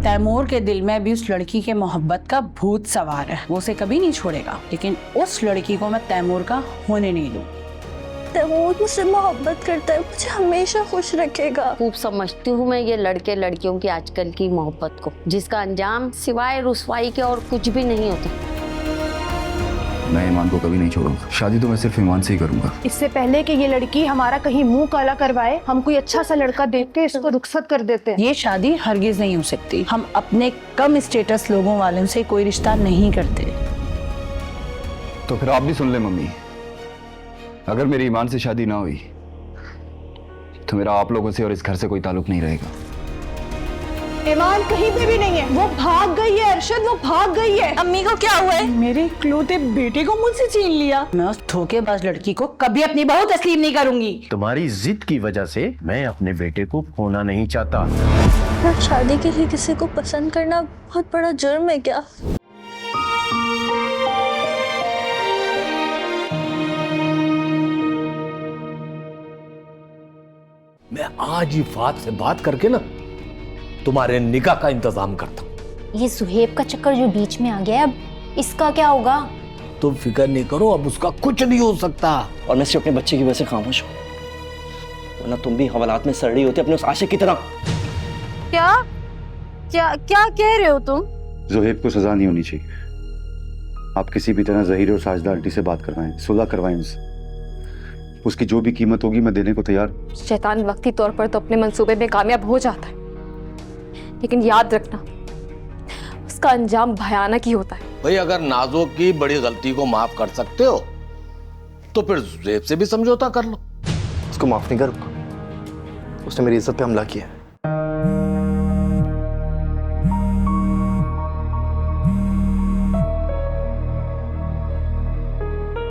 तैमूर के दिल में भी उस लड़की के मोहब्बत का भूत सवार है। वो उसे कभी नहीं छोड़ेगा, लेकिन उस लड़की को मैं तैमूर का होने नहीं दूँ। तैमूर मुझसे मोहब्बत करता है, मुझे हमेशा खुश रखेगा। खूब समझती हूँ मैं ये लड़के लड़कियों की आजकल की मोहब्बत को, जिसका अंजाम सिवाय रुसवाई के और कुछ भी नहीं होता। मैं ईमान को कभी नहीं छोड़ूंगा। शादी तो मैं सिर्फ ईमान से ही करूंगा। इससे पहले कि ये लड़की हमारा कहीं मुंह काला करवाए, हम कोई अच्छा सा लड़का देख के इसको रुखसत कर देते हैं। ये शादी हरगिज नहीं हो सकती। हम अपने कम स्टेटस लोगों वालों से कोई रिश्ता नहीं करते। तो फिर आप भी सुन ले मम्मी, अगर मेरी ईमान से शादी ना हुई तो मेरा आप लोगों से और इस घर से कोई ताल्लुक नहीं रहेगा। ईमान कहीं पे भी नहीं है, वो भाग गई है अरशद, वो भाग गई है। अम्मी को क्या हुआ है? मेरे इकलौते बेटे को मुझसे छीन लिया। मैं उस धोखेबाज लड़की को कभी अपनी बहू तस्लीम नहीं करूंगी। तुम्हारी जिद की वजह से मैं अपने बेटे को खोना नहीं चाहता। क्या शादी के लिए किसी को पसंद करना बहुत बड़ा जुर्म है क्या? मैं आज ही फात से बात करके ना तुम्हारे निकाह का इंतजाम करता हूँ। ये सुहेब का चक्कर जो बीच में आ गया है, अब इसका क्या होगा? तुम फिक्र नहीं करो, अब उसका कुछ नहीं हो सकता। और मैं सिर्फ अपने बच्चे की वजह से खामोश हूँ, वरना तुम भी हवालात में सड़ रही होती अपने उस आशिक की तरह। क्या क्या क्या कह रहे हो तुम? ज़ुहैब को सजा नहीं होनी चाहिए। आप किसी भी तरह ज़हीर और साजिदा आंटी से बात करवाएं, सुलह करवाएं उनसे। उसकी जो भी कीमत होगी मैं देने को तैयार। शैतान वक्ती तौर पर तो अपने मंसूबे में कामयाब हो जाता है, लेकिन याद रखना उसका अंजाम भयानक ही होता है। भाई अगर नाजो की बड़ी गलती को माफ कर सकते हो तो फिर ज़ुहैब से भी समझौता कर लो। उसको माफ नहीं करूंगा, उसने मेरी इज्जत पे हमला किया।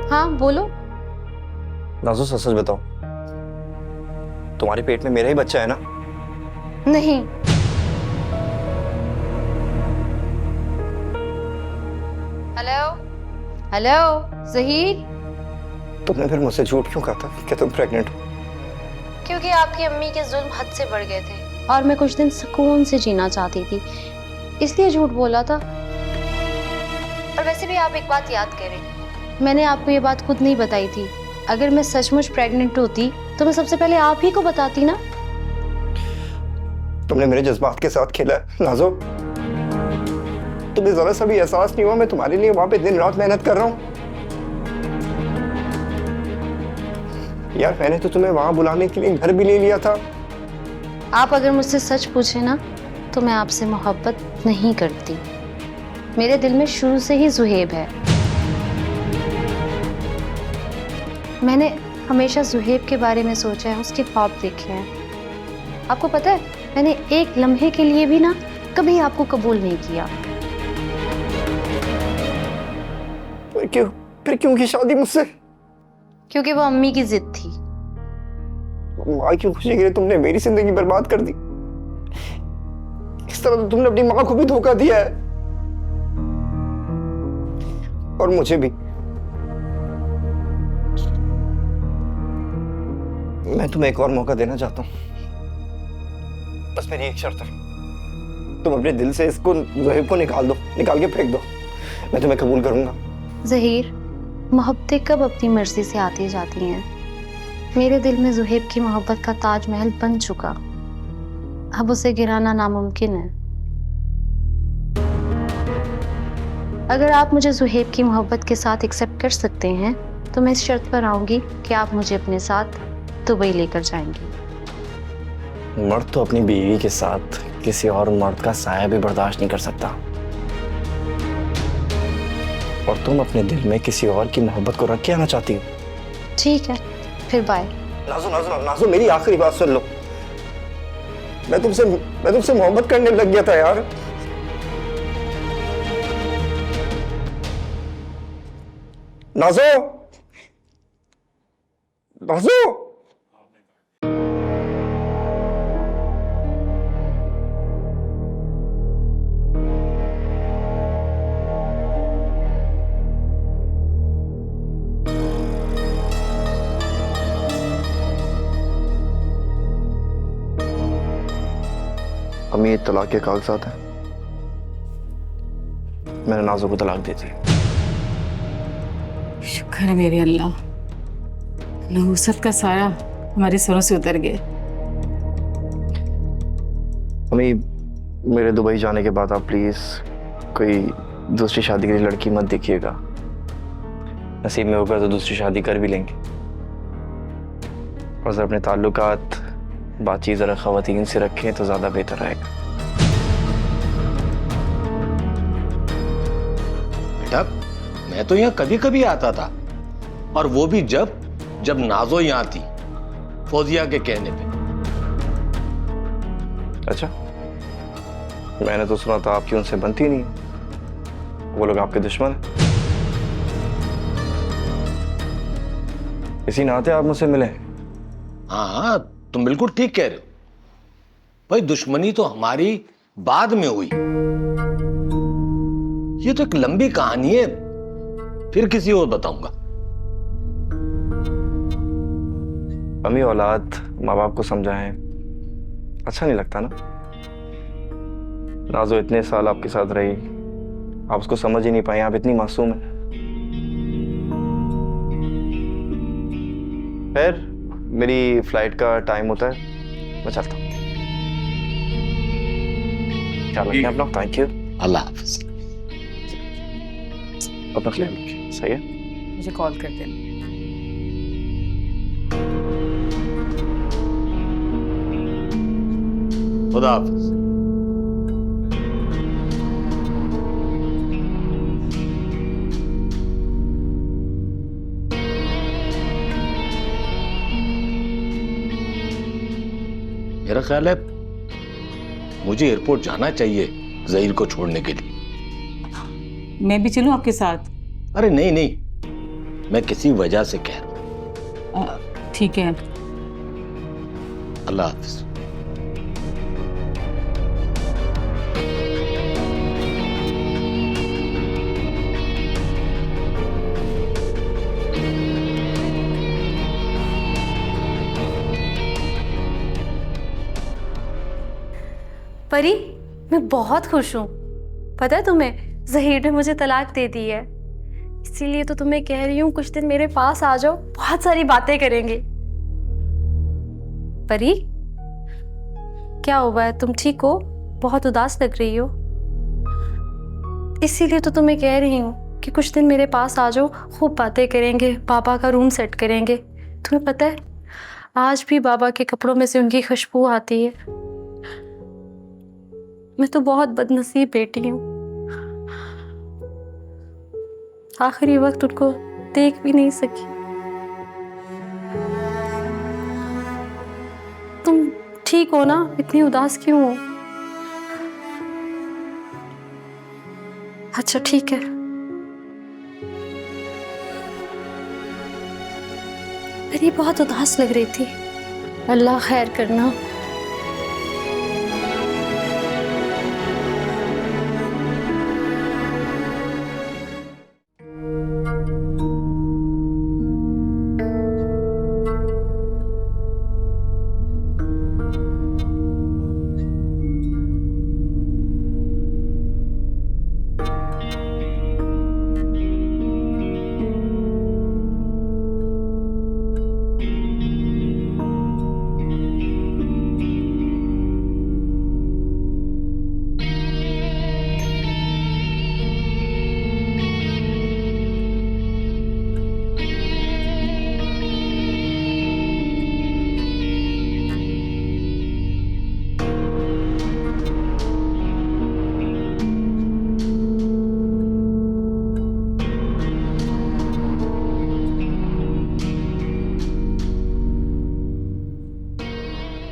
हाँ बोलो। नाजो सच सच बताओ, तुम्हारे पेट में मेरा ही बच्चा है ना? नहीं। हेलो हेलो ज़हीर, तुमने फिर मुझसे झूठ क्यों कहा था कि तुम प्रेग्नेंट हो? क्योंकि आपकी अम्मी के जुल्म हद से बढ़ गए थे और मैं कुछ दिन सुकून से जीना चाहती थी, इसलिए झूठ बोला था। और वैसे भी आप एक बात याद करें, मैंने आपको ये बात खुद नहीं बताई थी। अगर मैं सचमुच प्रेग्नेंट होती तो मैं सबसे पहले आप ही को बताती ना। तुमने मेरे जज्बात के साथ खेला है नाजो। तुम्हें जरा सा भी एहसास नहीं हुआ मैं तुम्हारे लिए वहां पे दिन रात मेहनत कर रहा हूँ? यार मैंने तो तुम्हें वहां बुलाने के लिए घर भी ले लिया था। आप अगर मुझसे सच पूछे ना तो मैं आपसे मोहब्बत नहीं करती। मेरे दिल में शुरू से ही ज़ुहैब है। मैंने हमेशा ज़ुहैब के बारे में सोचा है, उसके ख्वाब देखे हैं। आपको पता है, मैंने एक लम्हे के लिए भी ना कभी आपको कबूल नहीं किया। फिर क्यों की शादी मुझसे? क्योंकि वो अम्मी की जिद थी। माँ की खुशी के लिए तुमने मेरी जिंदगी बर्बाद कर दी। इस तरह तो तुमने अपनी माँ को भी धोखा दिया है और मुझे भी। मैं तुम्हें एक और मौका देना चाहता हूँ, बस मेरी एक शर्त है। तुम अपने दिल से इसको ज़ुहैब को निकाल दो, निकाल के फेंक दो। मैं तुम्हें कबूल करूंगा। ज़हीर, मोहब्बतें कब अपनी मर्जी से आती जाती हैं। मेरे दिल में ज़ुहैब की मोहब्बत का ताजमहल बन चुका, अब उसे गिराना नामुमकिन है। अगर आप मुझे ज़ुहैब की मोहब्बत के साथ एक्सेप्ट कर सकते हैं तो मैं इस शर्त पर आऊंगी कि आप मुझे अपने साथ दुबई लेकर जाएंगी। मर्द तो अपनी बीवी के साथ किसी और मर्द का साया भी बर्दाश्त नहीं कर सकता, और तुम अपने दिल में किसी और की मोहब्बत को रख के आना चाहती हो। ठीक है, फिर बाय। नाज़ो नाज़ो नाज़ो, मेरी आखिरी बात सुन लो। मैं तुमसे मोहब्बत करने लग गया था यार। नाज़ो नाज़ो, अम्मी तलाक के कागजात हैं। मैंने नाजो को तलाक दी थी। शुक्र है मेरे अल्लाह, नहुसत का साया हमारे सरों से उतर गया। मम्मी, मेरे दुबई जाने के बाद आप प्लीज कोई दूसरी शादी के लिए लड़की मत देखिएगा। नसीब में होगा तो दूसरी शादी कर भी लेंगे। और जरा अपने ताल्लुकात बातचीत जरा ख़वातीन से रखें तो ज़्यादा बेहतर रहेगा। बेटा, मैं तो यहाँ कभी कभी आता था, और वो भी जब नाजो यहाँ थी, फौजिया के कहने पे। अच्छा, मैंने तो सुना था आपकी उनसे बनती नहीं, वो लोग आपके दुश्मन हैं। इसी नाते आप मुझसे मिले। हाँ, तुम बिल्कुल ठीक कह रहे हो भाई। दुश्मनी तो हमारी बाद में हुई। ये तो एक लंबी कहानी है, फिर किसी और बताऊंगा। अम्मी, औलाद माँ बाप को समझाएं, अच्छा नहीं लगता ना। नाजो इतने साल आपके साथ रही, आप उसको समझ ही नहीं पाए। आप इतनी मासूम है। फिर मेरी फ्लाइट का टाइम होता है, मैं चलता हूँ। ख्याल रखें अपना। Thank you. अल्लाह हाफिज। अपना ख्याल रखें। सही है, मुझे कॉल कर देना। खुदा हाफिज। मेरा ख्याल है मुझे एयरपोर्ट जाना चाहिए ज़हीर को छोड़ने के लिए। मैं भी चलूं आपके साथ? अरे नहीं नहीं, मैं किसी वजह से कह रहा हूं। ठीक है। अल्लाह हाफिज। परी, मैं बहुत खुश हूँ। पता है तुम्हें, ज़हीर ने मुझे तलाक दे दी है। इसीलिए तो तुम्हें कह रही हूँ कुछ दिन मेरे पास आ जाओ, बहुत सारी बातें करेंगे। परी, क्या हुआ है? तुम ठीक हो? बहुत उदास लग रही हो। इसीलिए तो तुम्हें कह रही हूँ कि कुछ दिन मेरे पास आ जाओ, खूब बातें करेंगे, पापा का रूम सेट करेंगे। तुम्हें पता है, आज भी बाबा के कपड़ों में से उनकी खुशबू आती है। मैं तो बहुत बदनसीब बेटी हूँ, आखिरी वक्त उनको देख भी नहीं सकी। तुम ठीक हो ना? इतनी उदास क्यों हो? अच्छा ठीक है। मेरी बहुत उदास लग रही थी। अल्लाह खैर करना।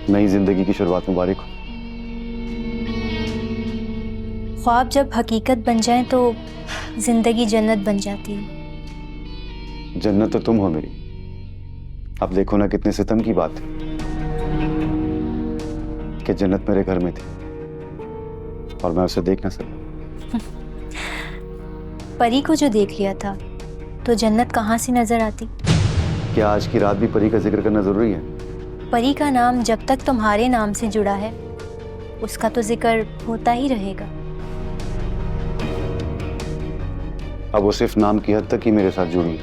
नई जिंदगी की शुरुआत मुबारक हो। ख्वाब जब हकीकत बन जाए तो जिंदगी जन्नत बन जाती है। जन्नत तो तुम हो मेरी। अब देखो ना, कितने सितम की बात है कि जन्नत मेरे घर में थी और मैं उसे देख ना सका। परी को जो देख लिया था तो जन्नत कहाँ से नजर आती? क्या आज की रात भी परी का जिक्र करना जरूरी है? परी का नाम जब तक तुम्हारे नाम से जुड़ा है उसका तो जिक्र होता ही रहेगा। अब वो सिर्फ नाम की हद तक ही मेरे साथ जुड़ी है,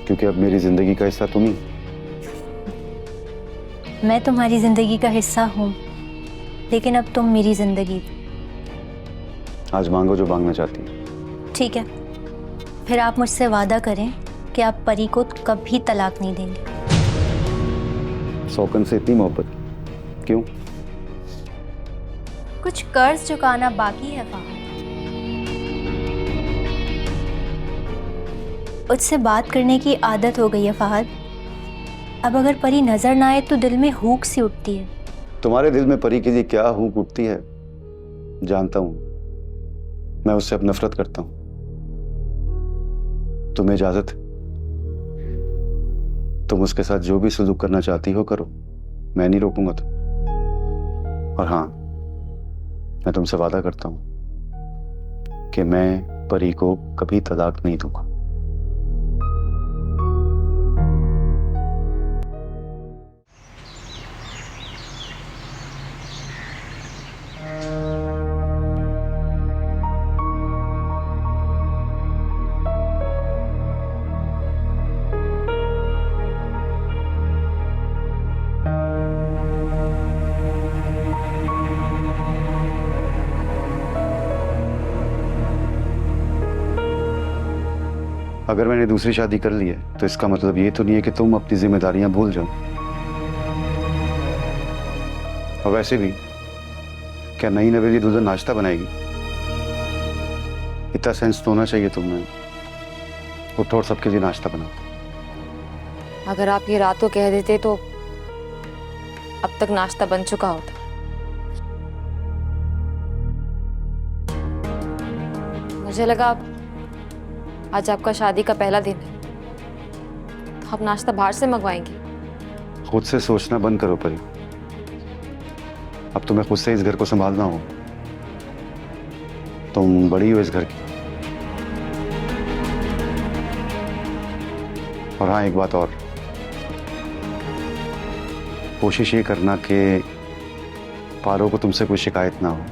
क्योंकि अब मेरी जिंदगी का हिस्सा तुम ही। मैं तुम्हारी जिंदगी का हिस्सा हूँ, लेकिन अब तुम मेरी जिंदगी। आज मांगो जो मांगना चाहती है। ठीक है, फिर आप मुझसे वादा करें कि आप परी को कभी तलाक नहीं देंगे। सौकन से इतनी मोहब्बत क्यों? कुछ कर्ज चुकाना बाकी है फहद। उससे बात करने की आदत हो गई है फहद। अब अगर परी नजर ना आए तो दिल में हुक सी उठती है। तुम्हारे दिल में परी के लिए क्या हुक उठती है जानता हूं। मैं उससे अब नफरत करता हूं। तुम्हें इजाजत है, तुम उसके साथ जो भी सलूक करना चाहती हो करो, मैं नहीं रोकूंगा तुम। और हाँ, मैं तुमसे वादा करता हूं कि मैं परी को कभी तलाक नहीं दूंगा। अगर मैंने दूसरी शादी कर ली है तो इसका मतलब ये तो नहीं है कि तुम अपनी जिम्मेदारियां भूल जाओ। और वैसे भी क्या नई नवेली दुल्हन नाश्ता बनाएगी? इतना सेंस तो होना चाहिए तुम्हें। उठो और सबके लिए नाश्ता बनाओ। अगर आप ये रात को कह देते तो अब तक नाश्ता बन चुका होता। मुझे लगा आज आपका शादी का पहला दिन है, तो आप नाश्ता बाहर से मंगवाएंगे। खुद से सोचना बंद करो परी। अब तुम्हें खुद से इस घर को संभालना हो। तुम बड़ी हो इस घर की। और हाँ, एक बात और, कोशिश ये करना कि पारो को तुमसे कोई शिकायत ना हो।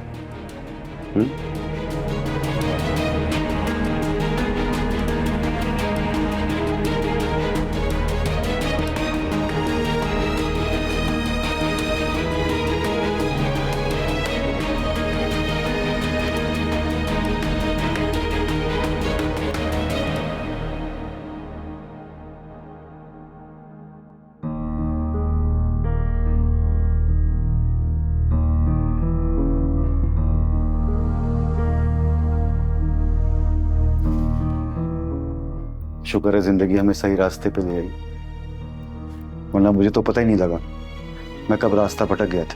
शुक्र है जिंदगी हमें सही रास्ते पे ले आई, वरना मुझे तो पता ही नहीं लगा मैं कब रास्ता भटक गया था।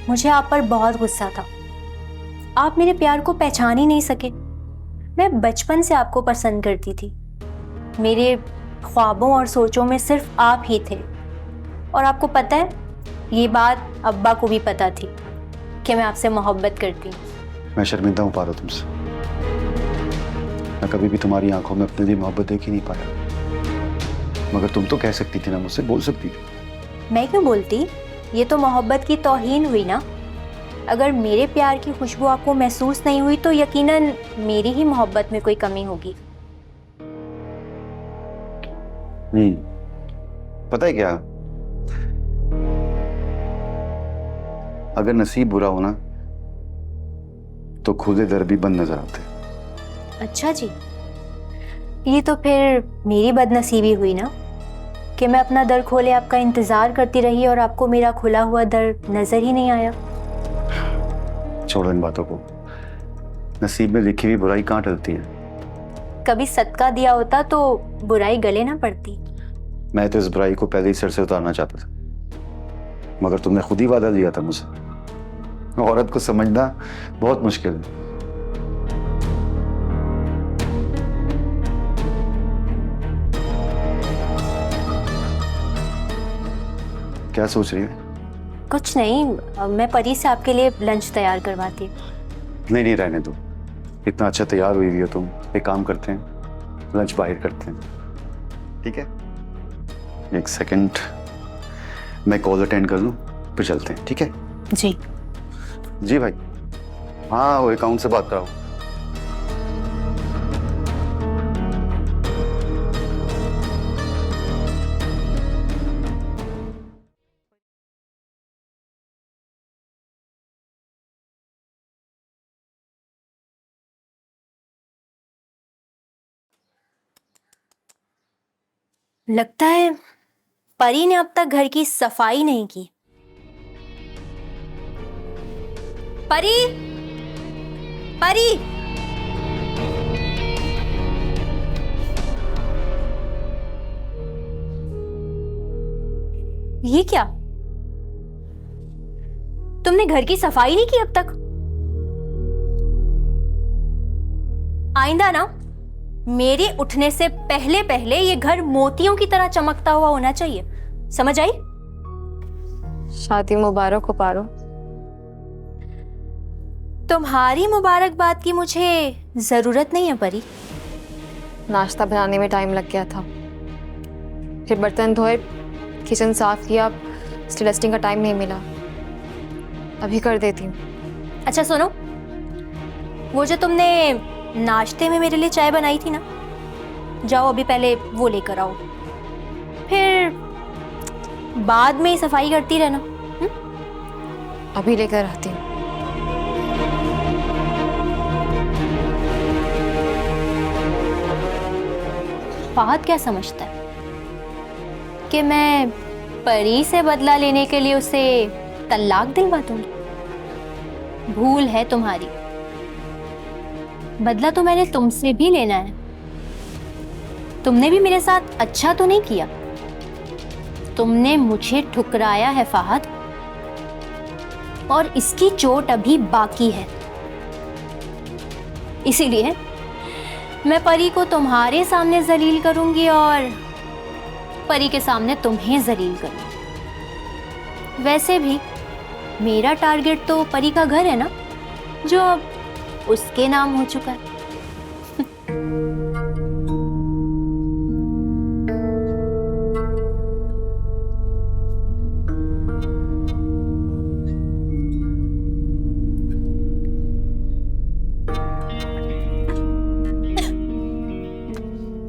मुझे आप पर बहुत गुस्सा था। आप मेरे प्यार को पहचान ही नहीं सके। मैं बचपन से आपको पसंद करती थी। मेरे ख्वाबों और सोचों में सिर्फ आप ही थे। और आपको पता है, ये बात अब्बा को भी पता थी कि मैं आपसे मोहब्बत करती हूँ। मैं शर्मिंदा हूँ पारो तुमसे। मैं कभी भी तुम्हारी आंखों में अपने लिए मोहब्बत देख ही नहीं पाया। मगर तुम तो कह सकती थी ना, मुझसे बोल सकती थी। मैं क्यों बोलती? ये तो मोहब्बत की तौहीन हुई ना। अगर मेरे प्यार की खुशबू आपको महसूस नहीं हुई तो यकीनन मेरी ही मोहब्बत में कोई कमी होगी। पता है क्या, अगर नसीब बुरा हो ना तो खुले दर भी बंद नजर आते। अच्छा जी, ये तो फिर मेरी बदनसीबी हुई ना कि मैं अपना दर खोले आपका इंतजार करती रही और आपको मेरा खुला हुआ दर नजर ही नहीं आया। छोड़ो इन बातों को। नसीब में लिखी हुई बुराई कहाँ टलती है। कभी सदका दिया होता तो बुराई गले ना पड़ती। मैं तो इस बुराई को पहले ही सर से उतारना चाहता था, मगर तुमने खुद ही वादा लिया था मुझसे। औरत को समझना बहुत मुश्किल है। क्या सोच रही है? कुछ नहीं, मैं परी से आपके लिए लंच तैयार करवाती। नहीं रहने दो। इतना अच्छा तैयार हुई हो तुम। एक काम करते हैं, लंच बाहर करते हैं, ठीक है? एक सेकंड, मैं कॉल अटेंड कर लूं फिर चलते हैं, ठीक है? जी जी भाई। हाँ, वो अकाउंट से बात कराओ। लगता है परी ने अब तक घर की सफाई नहीं की। परी, परी, ये क्या? तुमने घर की सफाई नहीं की अब तक? आइंदा ना मेरे उठने से पहले पहले ये घर मोतियों की तरह चमकता हुआ होना चाहिए, समझ आई? शादी मुबारक हो पारो। तुम्हारी मुबारकबाद की मुझे जरूरत नहीं है परी। नाश्ता बनाने में टाइम लग गया था, फिर बर्तन धोए, किचन साफ किया, स्टिल डस्टिंग का टाइम नहीं मिला। अभी कर देती हूँ। अच्छा सुनो, वो जो तुमने नाश्ते में मेरे लिए चाय बनाई थी ना, जाओ अभी पहले वो लेकर आओ, फिर बाद में ही सफाई करती रहना। अभी लेकर आती हूँ। फहद क्या समझता है कि मैं परी से बदला लेने के लिए उसे तलाक दिलवा दूंगी? भूल है तुम्हारी। बदला तो मैंने तुमसे भी लेना है। तुमने भी मेरे साथ अच्छा तो नहीं किया, तुमने मुझे ठुकराया है फहद, और इसकी चोट अभी बाकी है। इसीलिए मैं परी को तुम्हारे सामने जलील करूंगी और परी के सामने तुम्हें जलील करूंगी। वैसे भी मेरा टारगेट तो परी का घर है ना, जो अब उसके नाम हो चुका है।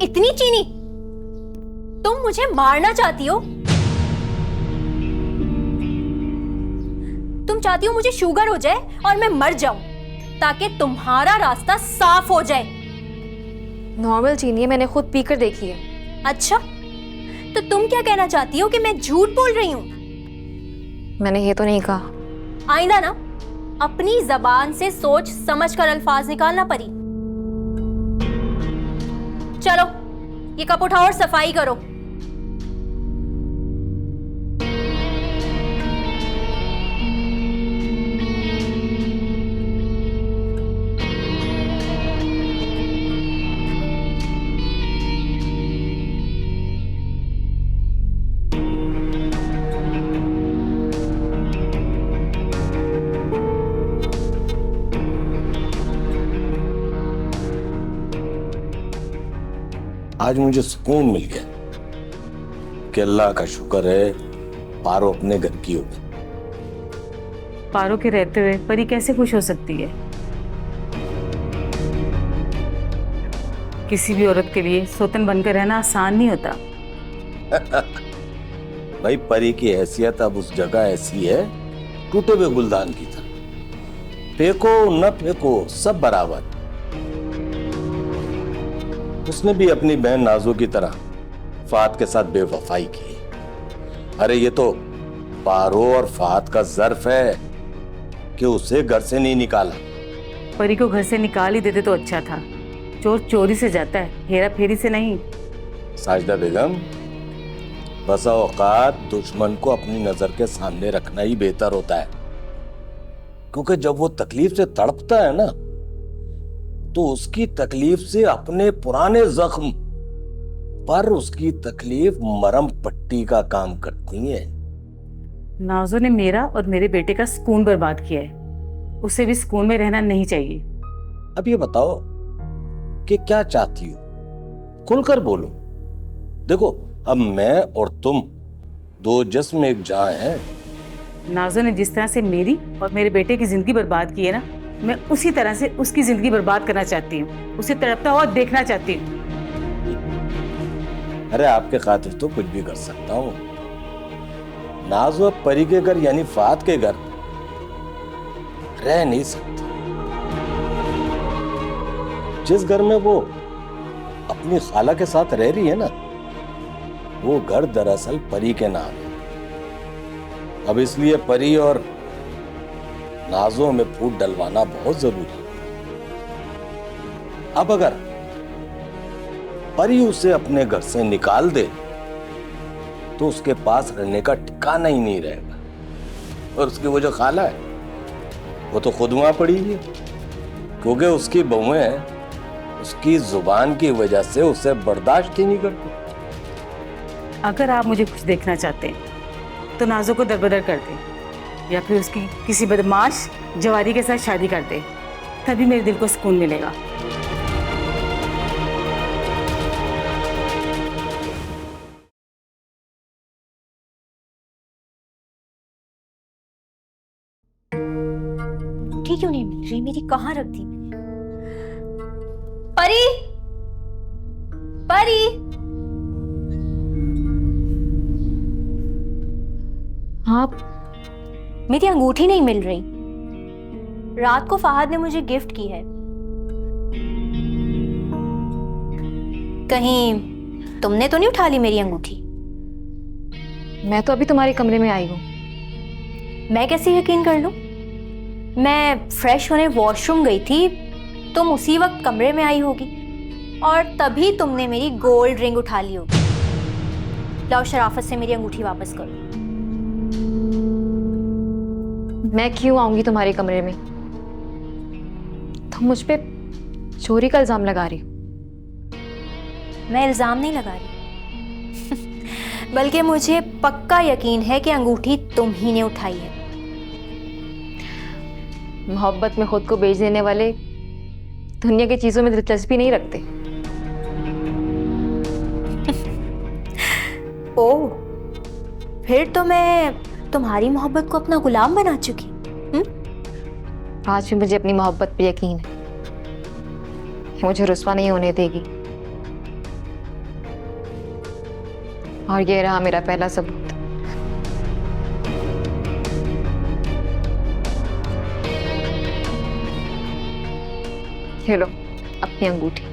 इतनी चीनी? तुम मुझे मारना चाहती हो? तुम चाहती हो मुझे शुगर हो जाए और मैं मर जाऊं, ताकि तुम्हारा रास्ता साफ हो जाए। नॉर्मल चीनी है, मैंने खुद पीकर देखी है। अच्छा, तो तुम क्या कहना चाहती हो कि मैं झूठ बोल रही हूं? मैंने ये तो नहीं कहा। आइंदा ना अपनी जबान से सोच समझ कर अल्फाज निकालना परी। चलो ये कप उठाओ और सफाई करो। आज मुझे सुकून मिल गया कि अल्लाह का शुक्र है पारो अपने घर की हो गई। पारो के रहते हुए परी कैसे खुश हो सकती है? किसी भी औरत के लिए सोतन बनकर रहना आसान नहीं होता। भाई परी की हैसियत अब उस जगह ऐसी है टूटे हुए गुलदान की तरह, फेंको न फेंको सब बराबर। उसने भी अपनी बहन नाजो की तरह फात के साथ बेवफाई की। अरे ये तो पारो और फात का ज़र्फ है कि उसे घर से नहीं निकाला। परी को घर से निकाल ही देते तो अच्छा था। चोर चोरी से जाता है, हेरा फेरी से नहीं। साजिदा बेगम, बसा औकात दुश्मन को अपनी नजर के सामने रखना ही बेहतर होता है, क्योंकि जब वो तकलीफ से तड़पता है ना, तो उसकी तकलीफ से अपने पुराने जख्म पर उसकी तकलीफ मरहम पट्टी का काम करती है। नाजो ने मेरा और मेरे बेटे का सुकून बर्बाद किया है, उसे भी सुकून में रहना नहीं चाहिए। अब ये बताओ कि क्या चाहती हो, खुलकर बोलो। देखो अब मैं और तुम दो जिस्म एक जान हैं। नाजो ने जिस तरह से मेरी और मेरे बेटे की जिंदगी बर्बाद की है ना, मैं उसी तरह से उसकी जिंदगी बर्बाद करना चाहती हूँ, उसे तड़पता हुआ देखना चाहती हूँ। अरे आपके खातिर तो कुछ भी कर सकता हूँ। नाज़ो अब परी के घर यानी फात के घर रह नहीं सकती। जिस घर में वो अपनी खाला के साथ रह रही है ना, वो घर दरअसल परी के नाम है। अब इसलिए परी और नाजों में फूट डलवाना बहुत जरूरी है। अब अगर परी उसे अपने घर से निकाल दे तो उसके पास रहने का ठिकाना ही नहीं रहेगा। और उसकी वो जो खाला है वो तो खुद वहां पड़ी है, क्योंकि उसकी बहुएं उसकी जुबान की वजह से उसे बर्दाश्त ही नहीं करती। अगर आप मुझे कुछ देखना चाहते हैं तो नाजो को दरबदर कर दे या फिर उसकी किसी बदमाश जवारी के साथ शादी कर दे, तभी मेरे दिल को सुकून मिलेगा। अंगूठी क्यों नहीं मिल रही मेरी? कहाँ रख दी मैंने? परी, परी। हाँ, मेरी अंगूठी नहीं मिल रही। रात को फहद ने मुझे गिफ्ट की है। कहीं तुमने तो नहीं उठा ली मेरी अंगूठी? मैं तो अभी तुम्हारे कमरे में आई हूँ। मैं कैसे यकीन कर लूं? मैं फ्रेश होने वॉशरूम गई थी, तुम उसी वक्त कमरे में आई होगी और तभी तुमने मेरी गोल्ड रिंग उठा ली होगी। लाओ शराफत से मेरी अंगूठी वापस करो। मैं क्यों आऊंगी तुम्हारे कमरे में? तुम मुझ पे चोरी का इल्जाम लगा रही हो। मैं इल्जाम नहीं लगा रही बल्कि मुझे पक्का यकीन है कि अंगूठी तुम ही ने उठाई है। मोहब्बत में खुद को बेच देने वाले दुनिया की चीजों में दिलचस्पी नहीं रखते। ओह, फिर तो मैं तुम्हारी मोहब्बत को अपना गुलाम बना चुकी। आज भी मुझे अपनी मोहब्बत पे यकीन है, ये मुझे रुस्वा नहीं होने देगी। और ये रहा मेरा पहला सबूत। ये लो अपनी अंगूठी।